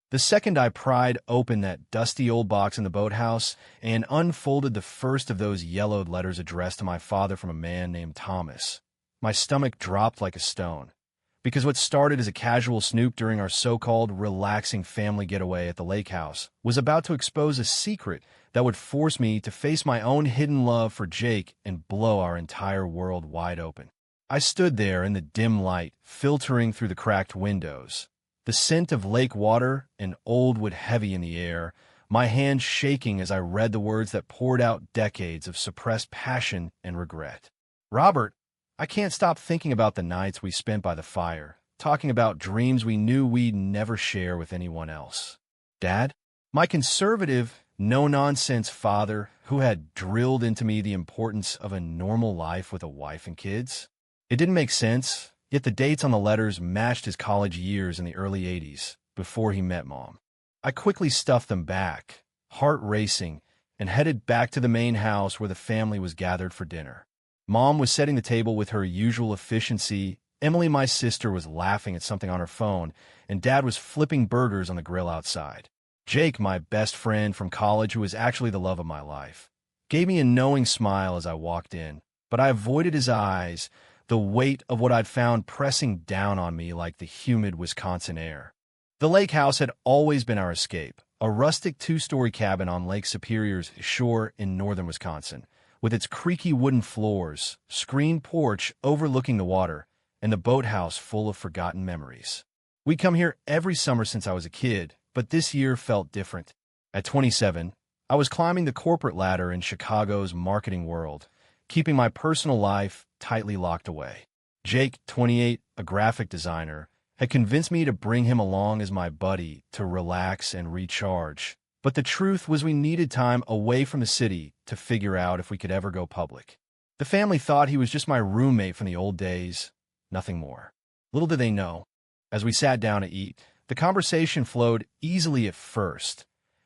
The second I pried open that dusty old box in the boathouse and unfolded the first of those yellowed letters addressed to my father from a man named Thomas, my stomach dropped like a stone. Because what started as a casual snoop during our so-called relaxing family getaway at the lake house was about to expose a secret that would force me to face my own hidden love for Jake and blow our entire world wide open. I stood there in the dim light, filtering through the cracked windows, the scent of lake water and old wood heavy in the air, my hands shaking as I read the words that poured out decades of suppressed passion and regret. Robert, I can't stop thinking about the nights we spent by the fire, talking about dreams we knew we'd never share with anyone else. Dad, my conservative, no-nonsense father who had drilled into me the importance of a normal life with a wife and kids. It didn't make sense, yet the dates on the letters matched his college years in the early 80s, before he met Mom. I quickly stuffed them back, heart racing, and headed back to the main house where the family was gathered for dinner. Mom was setting the table with her usual efficiency, Emily, my sister, was laughing at something on her phone, and Dad was flipping burgers on the grill outside. Jake, my best friend from college who was actually the love of my life, gave me a knowing smile as I walked in, but I avoided his eyes, the weight of what I'd found pressing down on me like the humid Wisconsin air. The lake house had always been our escape, a rustic two-story cabin on Lake Superior's shore in northern Wisconsin, with its creaky wooden floors, screened porch overlooking the water, and the boathouse full of forgotten memories. We'd come here every summer since I was a kid, but this year felt different. At 27, I was climbing the corporate ladder in Chicago's marketing world, keeping my personal life tightly locked away. Jake, 28, a graphic designer, had convinced me to bring him along as my buddy to relax and recharge. But the truth was we needed time away from the city to figure out if we could ever go public. The family thought he was just my roommate from the old days, nothing more. Little did they know. As we sat down to eat, the conversation flowed easily at first.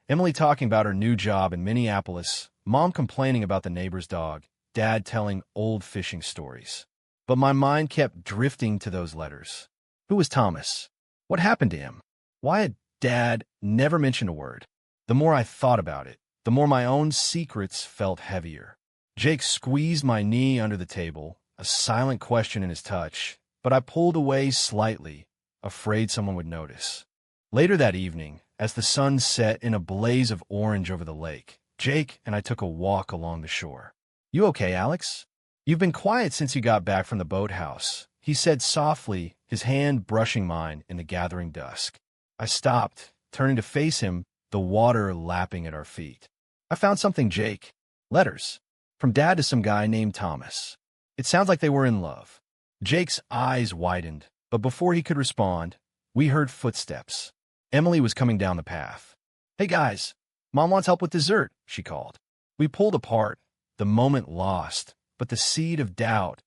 Emily talking about her new job in Minneapolis, Mom complaining about the neighbor's dog, Dad telling old fishing stories. But my mind kept drifting to those letters. Who was Thomas? What happened to him? Why had Dad never mentioned a word? The more I thought about it, the more my own secrets felt heavier. Jake squeezed my knee under the table, a silent question in his touch, but I pulled away slightly, afraid someone would notice. Later that evening, as the sun set in a blaze of orange over the lake, Jake and I took a walk along the shore. "You okay, Alex? You've been quiet since you got back from the boathouse," he said softly, his hand brushing mine in the gathering dusk. I stopped, turning to face him, the water lapping at our feet. "I found something, Jake. Letters. From Dad to some guy named Thomas. It sounds like they were in love." Jake's eyes widened, but before he could respond, we heard footsteps. Emily was coming down the path. "Hey guys, Mom wants help with dessert," she called. We pulled apart, the moment lost, but the seed of doubt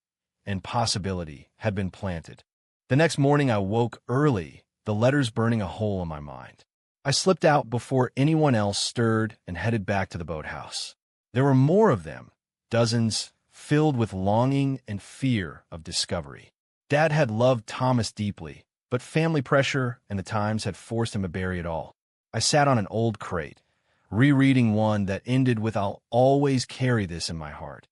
and possibility had been planted. The next morning I woke early, the letters burning a hole in my mind. I slipped out before anyone else stirred and headed back to the boathouse. There were more of them, dozens, filled with longing and fear of discovery. Dad had loved Thomas deeply, but family pressure and the times had forced him to bury it all. I sat on an old crate, rereading one that ended with "I'll always carry this in my heart,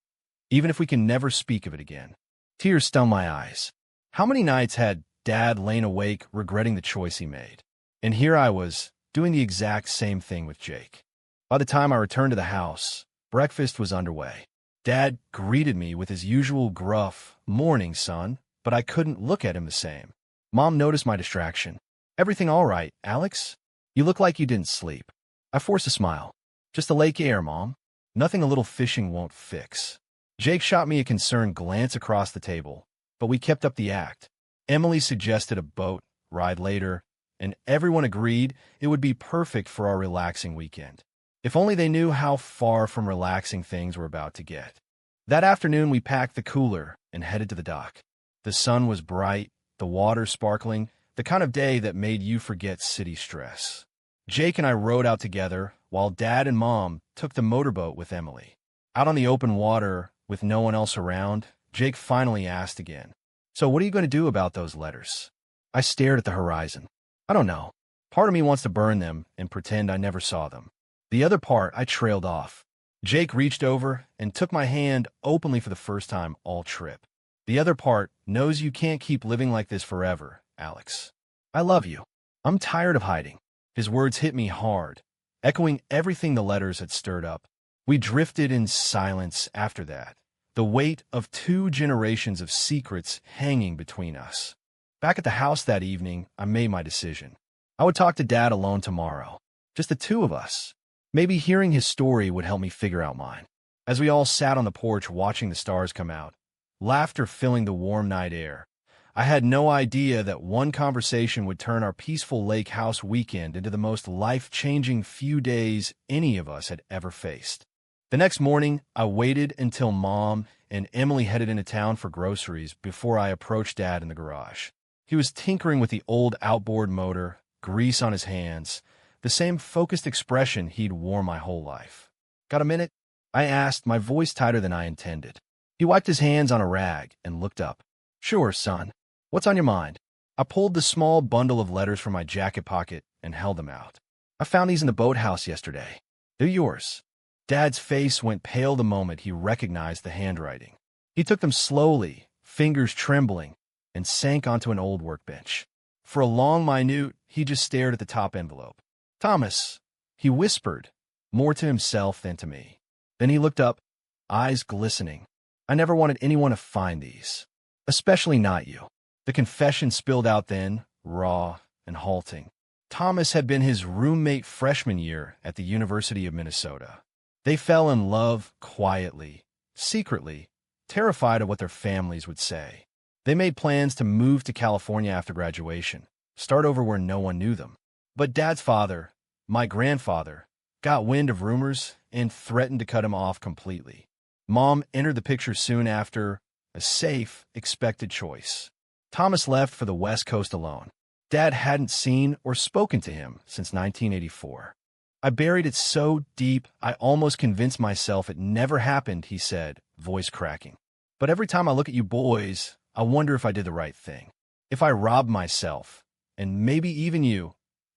even if we can never speak of it again." Tears stung my eyes. How many nights had Dad lain awake regretting the choice he made? And here I was, doing the exact same thing with Jake. By the time I returned to the house, breakfast was underway. Dad greeted me with his usual gruff, "Morning, son," but I couldn't look at him the same. Mom noticed my distraction. "Everything all right, Alex? You look like you didn't sleep." I forced a smile. "Just the lake air, Mom. Nothing a little fishing won't fix." Jake shot me a concerned glance across the table, but we kept up the act. Emily suggested a boat ride later, and everyone agreed it would be perfect for our relaxing weekend. If only they knew how far from relaxing things were about to get. That afternoon, we packed the cooler and headed to the dock. The sun was bright, the water sparkling, the kind of day that made you forget city stress. Jake and I rowed out together, while Dad and Mom took the motorboat with Emily. Out on the open water, with no one else around, Jake finally asked again, "So what are you going to do about those letters?" I stared at the horizon. "I don't know. Part of me wants to burn them and pretend I never saw them. The other part, I trailed off. Jake reached over and took my hand openly for the first time all trip. The other part knows you can't keep living like this forever, Alex. I love you. I'm tired of hiding. His words hit me hard, echoing everything the letters had stirred up. We drifted in silence after that, the weight of 2 generations of secrets hanging between us. Back at the house that evening, I made my decision. I would talk to Dad alone tomorrow, just the 2 of us. Maybe hearing his story would help me figure out mine. As we all sat on the porch watching the stars come out, laughter filling the warm night air, I had no idea that one conversation would turn our peaceful lake house weekend into the most life-changing few days any of us had ever faced. The next morning, I waited until Mom and Emily headed into town for groceries before I approached Dad in the garage. He was tinkering with the old outboard motor, grease on his hands, the same focused expression he'd worn my whole life. "Got a minute?" I asked, my voice tighter than I intended. He wiped his hands on a rag and looked up. "Sure, son. What's on your mind?" I pulled the small bundle of letters from my jacket pocket and held them out. "I found these in the boathouse yesterday. They're yours." Dad's face went pale the moment he recognized the handwriting. He took them slowly, fingers trembling, and sank onto an old workbench. For a long minute, he just stared at the top envelope. "Thomas," he whispered, more to himself than to me. Then he looked up, eyes glistening. "I never wanted anyone to find these, especially not you." The confession spilled out then, raw and halting. Thomas had been his roommate freshman year at the University of Minnesota. They fell in love quietly, secretly, terrified of what their families would say. They made plans to move to California after graduation, start over where no one knew them. But Dad's father, my grandfather, got wind of rumors and threatened to cut him off completely. Mom entered the picture soon after, a safe, expected choice. Thomas left for the West Coast alone. Dad hadn't seen or spoken to him since 1984. "I buried it so deep, I almost convinced myself it never happened," he said, voice cracking. "But every time I look at you boys, I wonder if I did the right thing. If I robbed myself, and maybe even you,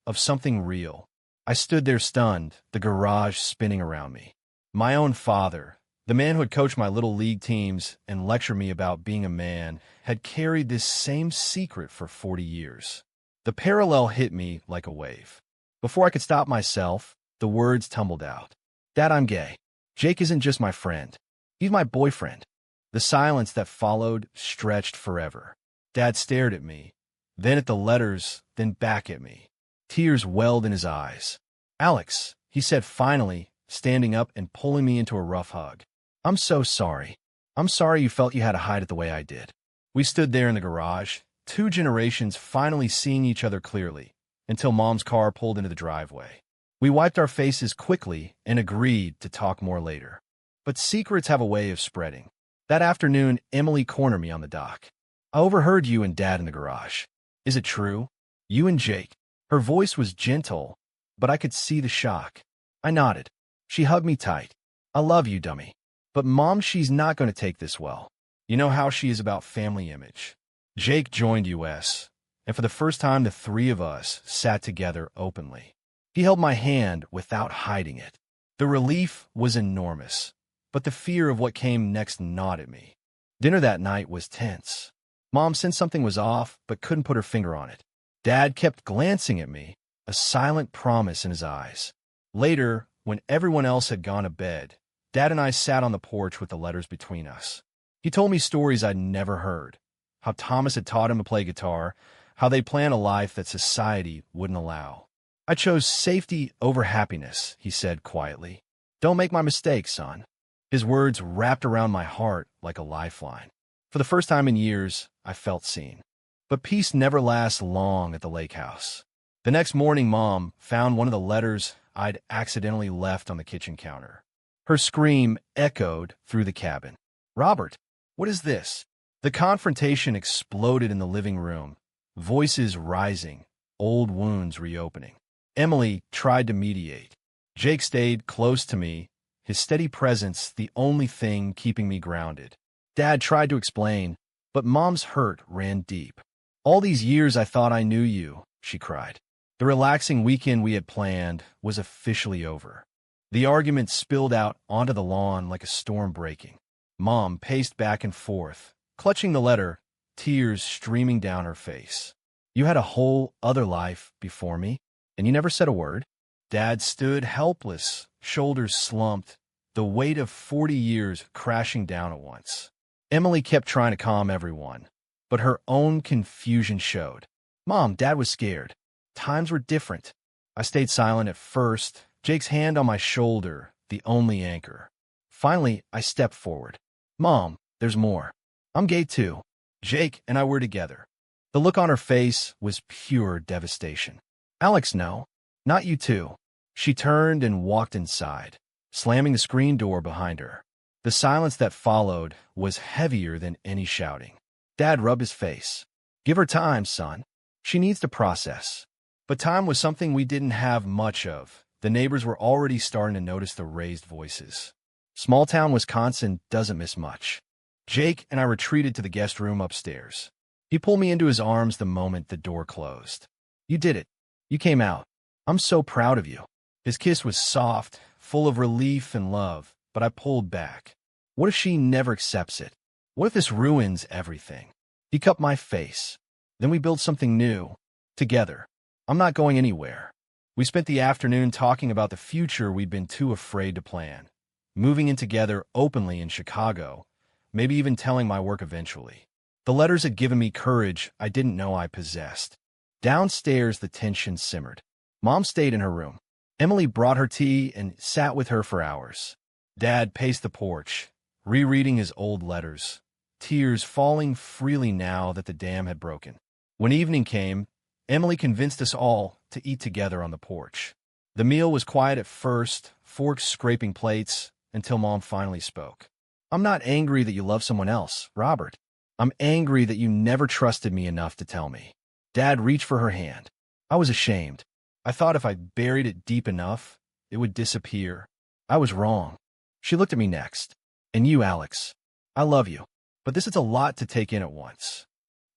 of something real." I stood there stunned, the garage spinning around me. My own father, the man who had coached my little league teams and lectured me about being a man, had carried this same secret for 40 years. The parallel hit me like a wave. Before I could stop myself, the words tumbled out. "Dad, I'm gay. Jake isn't just my friend. He's my boyfriend." The silence that followed stretched forever. Dad stared at me, then at the letters, then back at me. Tears welled in his eyes. "Alex," he said finally, standing up and pulling me into a rough hug. "I'm so sorry. I'm sorry you felt you had to hide it the way I did." We stood there in the garage, 2 generations finally seeing each other clearly, until Mom's car pulled into the driveway. We wiped our faces quickly and agreed to talk more later. But secrets have a way of spreading. That afternoon, Emily cornered me on the dock. "I overheard you and Dad in the garage. Is it true? You and Jake?" Her voice was gentle, but I could see the shock. I nodded. She hugged me tight. "I love you, dummy. But Mom, she's not going to take this well. You know how she is about family image." Jake joined US, and for the first time the 3 of us sat together openly. He held my hand without hiding it. The relief was enormous, but the fear of what came next gnawed at me. Dinner that night was tense. Mom sensed something was off, but couldn't put her finger on it. Dad kept glancing at me, a silent promise in his eyes. Later, when everyone else had gone to bed, Dad and I sat on the porch with the letters between us. He told me stories I'd never heard. How Thomas had taught him to play guitar, how they planned a life that society wouldn't allow. "I chose safety over happiness," he said quietly. "Don't make my mistake, son." His words wrapped around my heart like a lifeline. For the first time in years, I felt seen. But peace never lasts long at the lake house. The next morning, Mom found one of the letters I'd accidentally left on the kitchen counter. Her scream echoed through the cabin. "Robert, what is this?" The confrontation exploded in the living room, voices rising, old wounds reopening. Emily tried to mediate. Jake stayed close to me, his steady presence the only thing keeping me grounded. Dad tried to explain, but Mom's hurt ran deep. "All these years I thought I knew you," she cried. The relaxing weekend we had planned was officially over. The argument spilled out onto the lawn like a storm breaking. Mom paced back and forth, clutching the letter, tears streaming down her face. You had a whole other life before me, and you never said a word. Dad stood helpless, shoulders slumped, the weight of 40 years crashing down at once. Emily kept trying to calm everyone, but her own confusion showed. Mom, Dad was scared. Times were different. I stayed silent at first, Jake's hand on my shoulder, the only anchor. Finally, I stepped forward. Mom, there's more. I'm gay too. Jake and I were together. The look on her face was pure devastation. Alex, no. Not you too. She turned and walked inside, slamming the screen door behind her. The silence that followed was heavier than any shouting. Dad rubbed his face. Give her time, son. She needs to process. But time was something we didn't have much of. The neighbors were already starting to notice the raised voices. Small-town Wisconsin doesn't miss much. Jake and I retreated to the guest room upstairs. He pulled me into his arms the moment the door closed. You did it. You came out. I'm so proud of you. His kiss was soft, full of relief and love, but I pulled back. What if she never accepts it? What if this ruins everything? He cupped my face. Then we built something new. Together. I'm not going anywhere. We spent the afternoon talking about the future we'd been too afraid to plan. Moving in together openly in Chicago, maybe even telling my work eventually. The letters had given me courage I didn't know I possessed. Downstairs, the tension simmered. Mom stayed in her room. Emily brought her tea and sat with her for hours. Dad paced the porch, rereading his old letters, tears falling freely now that the dam had broken. When evening came, Emily convinced us all to eat together on the porch. The meal was quiet at first, forks scraping plates, until Mom finally spoke. I'm not angry that you love someone else, Robert. I'm angry that you never trusted me enough to tell me. Dad reached for her hand. I was ashamed. I thought if I buried it deep enough, it would disappear. I was wrong. She looked at me next. And you, Alex. I love you, but this is a lot to take in at once.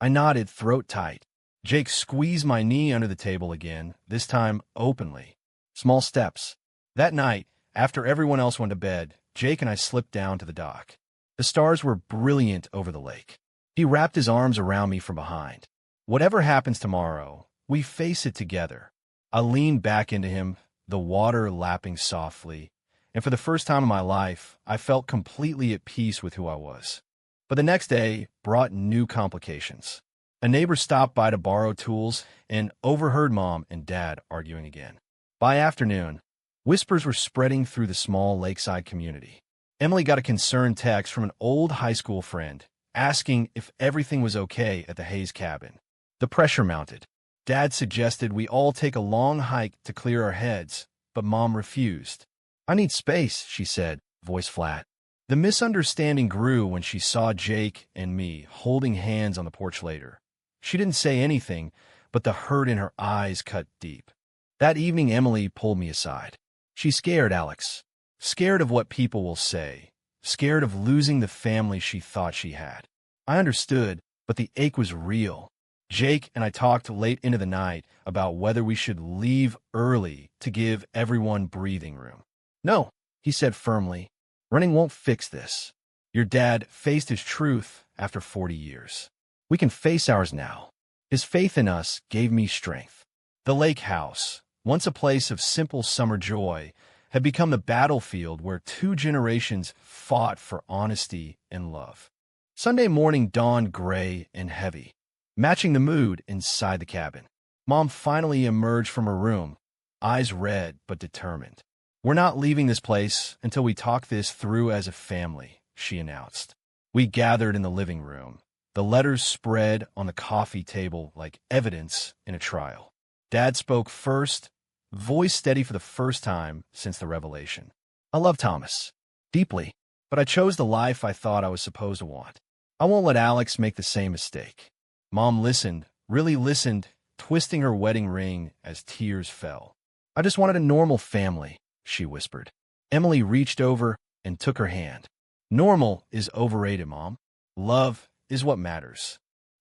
I nodded, throat tight. Jake squeezed my knee under the table again, this time openly. Small steps. That night, after everyone else went to bed, Jake and I slipped down to the dock. The stars were brilliant over the lake. He wrapped his arms around me from behind. Whatever happens tomorrow, we face it together. I leaned back into him, the water lapping softly, and for the first time in my life, I felt completely at peace with who I was. But the next day brought new complications. A neighbor stopped by to borrow tools and overheard Mom and Dad arguing again. By afternoon, whispers were spreading through the small lakeside community. Emily got a concerned text from an old high school friend, asking if everything was okay at the Hayes cabin. The pressure mounted. Dad suggested we all take a long hike to clear our heads, but Mom refused. I need space, she said, voice flat. The misunderstanding grew when she saw Jake and me holding hands on the porch later. She didn't say anything, but the hurt in her eyes cut deep. That evening, Emily pulled me aside. She's scared, Alex. Scared of what people will say. Scared of losing the family she thought she had. I understood, but the ache was real. Jake and I talked late into the night about whether we should leave early to give everyone breathing room. No, he said firmly. Running won't fix this. Your dad faced his truth after 40 years. We can face ours now. His faith in us gave me strength. The lake house, once a place of simple summer joy, had become the battlefield where 2 generations fought for honesty and love. Sunday morning dawned gray and heavy, matching the mood inside the cabin. Mom finally emerged from her room, eyes red but determined. We're not leaving this place until we talk this through as a family, she announced. We gathered in the living room. The letters spread on the coffee table like evidence in a trial. Dad spoke first, voice steady for the first time since the revelation. I love Thomas. Deeply. But I chose the life I thought I was supposed to want. I won't let Alex make the same mistake. Mom listened, really listened, twisting her wedding ring as tears fell. I just wanted a normal family, she whispered. Emily reached over and took her hand. Normal is overrated, Mom. Love is what matters.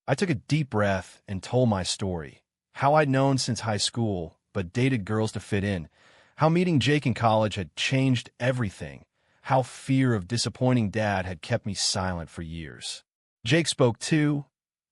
I took a deep breath and told my story, how I'd known since high school, but dated girls to fit in, how meeting Jake in college had changed everything, how fear of disappointing Dad had kept me silent for years. Jake spoke too,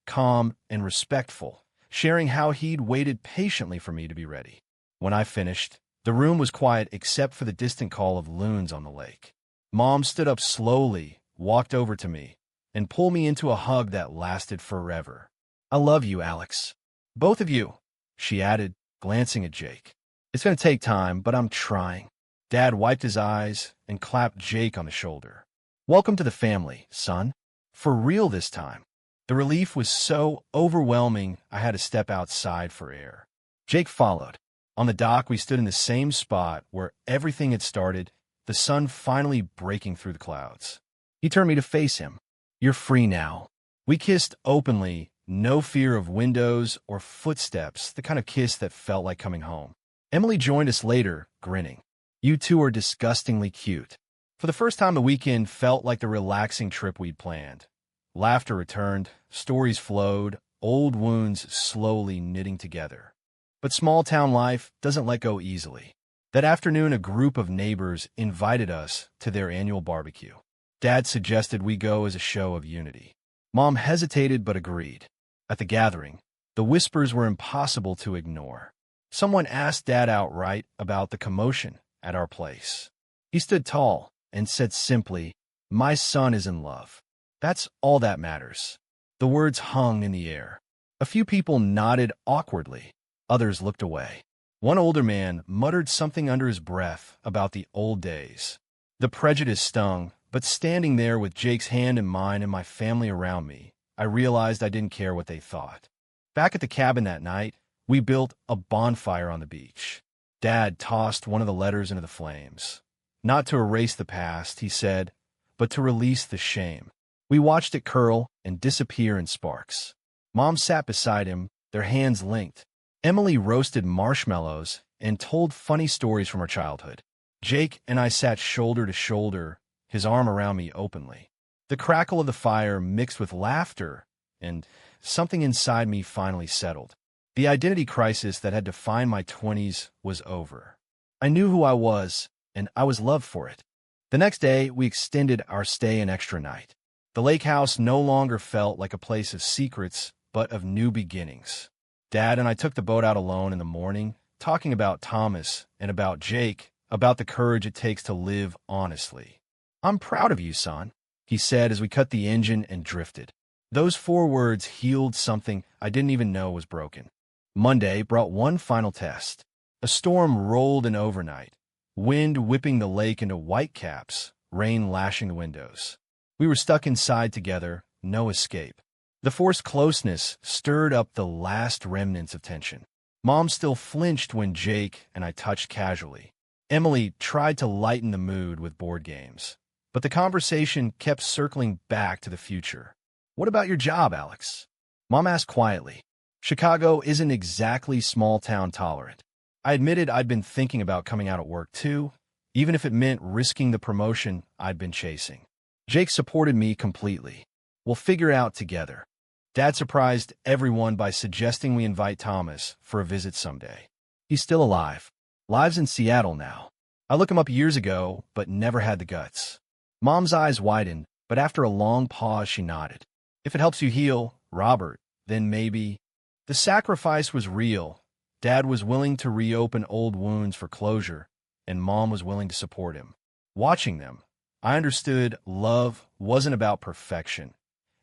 calm and respectful, sharing how he'd waited patiently for me to be ready. When I finished, the room was quiet except for the distant call of loons on the lake. Mom stood up slowly, walked over to me, and pulled me into a hug that lasted forever. "I love you, Alex. Both of you," she added, glancing at Jake. "It's going to take time, but I'm trying." Dad wiped his eyes and clapped Jake on the shoulder. "Welcome to the family, son. For real this time." The relief was so overwhelming I had to step outside for air. Jake followed. On the dock, we stood in the same spot where everything had started, the sun finally breaking through the clouds. He turned me to face him. "You're free now." We kissed openly, no fear of windows or footsteps, the kind of kiss that felt like coming home. Emily joined us later, grinning. "You two are disgustingly cute." For the first time, the weekend felt like the relaxing trip we'd planned. Laughter returned, stories flowed, old wounds slowly knitting together. But small-town life doesn't let go easily. That afternoon, a group of neighbors invited us to their annual barbecue. Dad suggested we go as a show of unity. Mom hesitated but agreed. At the gathering, the whispers were impossible to ignore. Someone asked Dad outright about the commotion at our place. He stood tall and said simply, "My son is in love. That's all that matters." The words hung in the air. A few people nodded awkwardly. Others looked away. One older man muttered something under his breath about the old days. The prejudice stung, but standing there with Jake's hand in mine and my family around me, I realized I didn't care what they thought. Back at the cabin that night, we built a bonfire on the beach. Dad tossed one of the letters into the flames. Not to erase the past, he said, but to release the shame. We watched it curl and disappear in sparks. Mom sat beside him, their hands linked. Emily roasted marshmallows and told funny stories from her childhood. Jake and I sat shoulder to shoulder, his arm around me openly. The crackle of the fire mixed with laughter, and something inside me finally settled. The identity crisis that had defined my 20s was over. I knew who I was, and I was loved for it. The next day, we extended our stay an extra night. The lake house no longer felt like a place of secrets, but of new beginnings. Dad and I took the boat out alone in the morning, talking about Thomas and about Jake, about the courage it takes to live honestly. "I'm proud of you, son," he said as we cut the engine and drifted. Those 4 words healed something I didn't even know was broken. Monday brought one final test. A storm rolled in overnight, wind whipping the lake into whitecaps, rain lashing the windows. We were stuck inside together, no escape. The forced closeness stirred up the last remnants of tension. Mom still flinched when Jake and I touched casually. Emily tried to lighten the mood with board games, but the conversation kept circling back to the future. "What about your job, Alex?" Mom asked quietly. Chicago isn't exactly small-town tolerant. I admitted I'd been thinking about coming out at work too, even if it meant risking the promotion I'd been chasing. Jake supported me completely. "We'll figure it out together." Dad surprised everyone by suggesting we invite Thomas for a visit someday. He's still alive. Lives in Seattle now. I looked him up years ago, but never had the guts. Mom's eyes widened, but after a long pause, she nodded. "If it helps you heal, Robert, then maybe." The sacrifice was real. Dad was willing to reopen old wounds for closure, and Mom was willing to support him. Watching them, I understood love wasn't about perfection.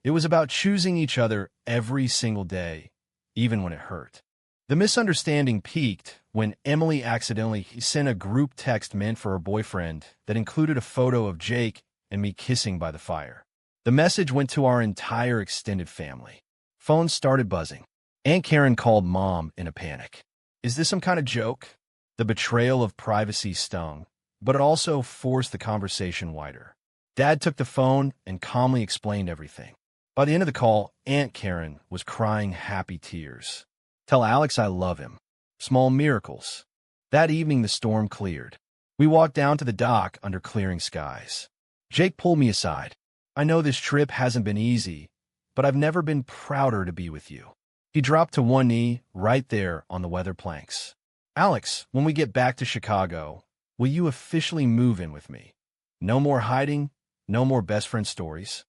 It was about choosing each other every single day, even when it hurt. The misunderstanding peaked when Emily accidentally sent a group text meant for her boyfriend that included a photo of Jake and me kissing by the fire. The message went to our entire extended family. Phones started buzzing. Aunt Karen called Mom in a panic. "Is this some kind of joke?" The betrayal of privacy stung, but it also forced the conversation wider. Dad took the phone and calmly explained everything. By the end of the call, Aunt Karen was crying happy tears. "Tell Alex I love him." Small miracles. That evening, the storm cleared. We walked down to the dock under clearing skies. Jake pulled me aside. "I know this trip hasn't been easy, but I've never been prouder to be with you." He dropped to one knee right there on the weather planks. Alex, when we get back to Chicago, will you officially move in with me? No more hiding, no more best friend stories.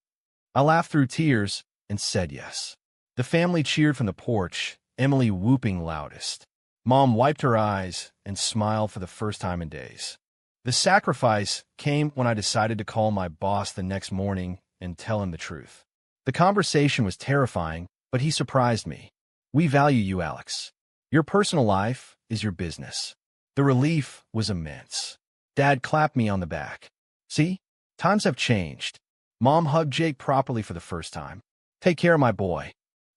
I laughed through tears and said yes. The family cheered from the porch, Emily whooping loudest. Mom wiped her eyes and smiled for the first time in days. The sacrifice came when I decided to call my boss the next morning and tell him the truth. The conversation was terrifying, but he surprised me. We value you, Alex. Your personal life is your business. The relief was immense. Dad clapped me on the back. See, times have changed. Mom hugged Jake properly for the first time. Take care, my boy.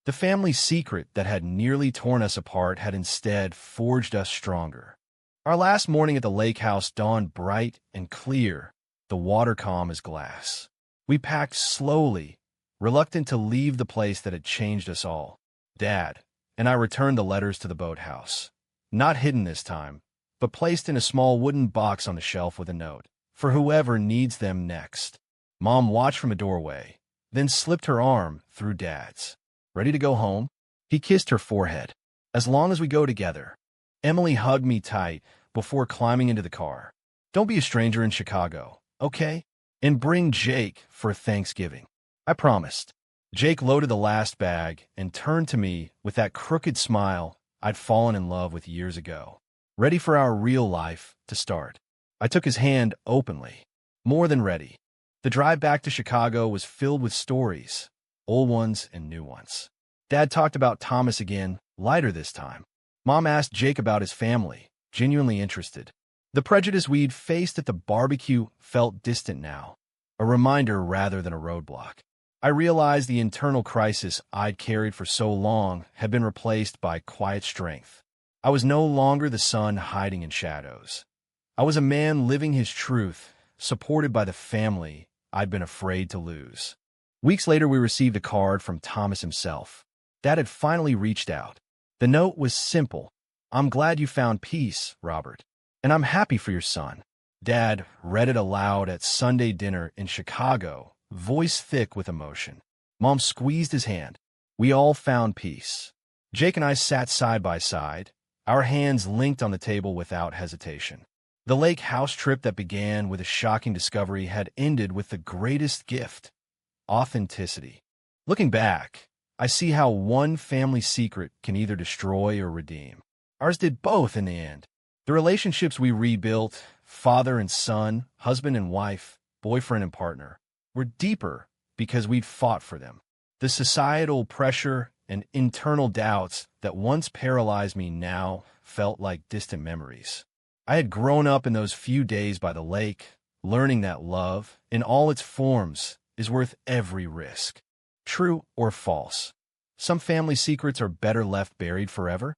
The family secret that had nearly torn us apart had instead forged us stronger. Our last morning at the lake house dawned bright and clear, the water calm as glass. We packed slowly, reluctant to leave the place that had changed us all. Dad and I returned the letters to the boathouse. Not hidden this time, but placed in a small wooden box on the shelf with a note, for whoever needs them next. Mom watched from a doorway, then slipped her arm through Dad's. Ready to go home? He kissed her forehead. As long as we go together. Emily hugged me tight before climbing into the car. Don't be a stranger in Chicago, okay? And bring Jake for Thanksgiving. I promised. Jake loaded the last bag and turned to me with that crooked smile I'd fallen in love with years ago. Ready for our real life to start. I took his hand openly. More than ready. The drive back to Chicago was filled with stories, old ones and new ones. Dad talked about Thomas again, lighter this time. Mom asked Jake about his family, genuinely interested. The prejudice we'd faced at the barbecue felt distant now, a reminder rather than a roadblock. I realized the internal crisis I'd carried for so long had been replaced by quiet strength. I was no longer the son hiding in shadows. I was a man living his truth, supported by the family I'd been afraid to lose. Weeks later, we received a card from Thomas himself. Dad had finally reached out. The note was simple. I'm glad you found peace, Robert, and I'm happy for your son. Dad read it aloud at Sunday dinner in Chicago, voice thick with emotion. Mom squeezed his hand. We all found peace. Jake and I sat side by side, our hands linked on the table without hesitation. The lake house trip that began with a shocking discovery had ended with the greatest gift: authenticity. Looking back, I see how one family secret can either destroy or redeem. Ours did both in the end. The relationships we rebuilt, father and son, husband and wife, boyfriend and partner, were deeper because we'd fought for them. The societal pressure and internal doubts that once paralyzed me now felt like distant memories. I had grown up in those few days by the lake, learning that love, in all its forms, is worth every risk. True or false? Some family secrets are better left buried forever.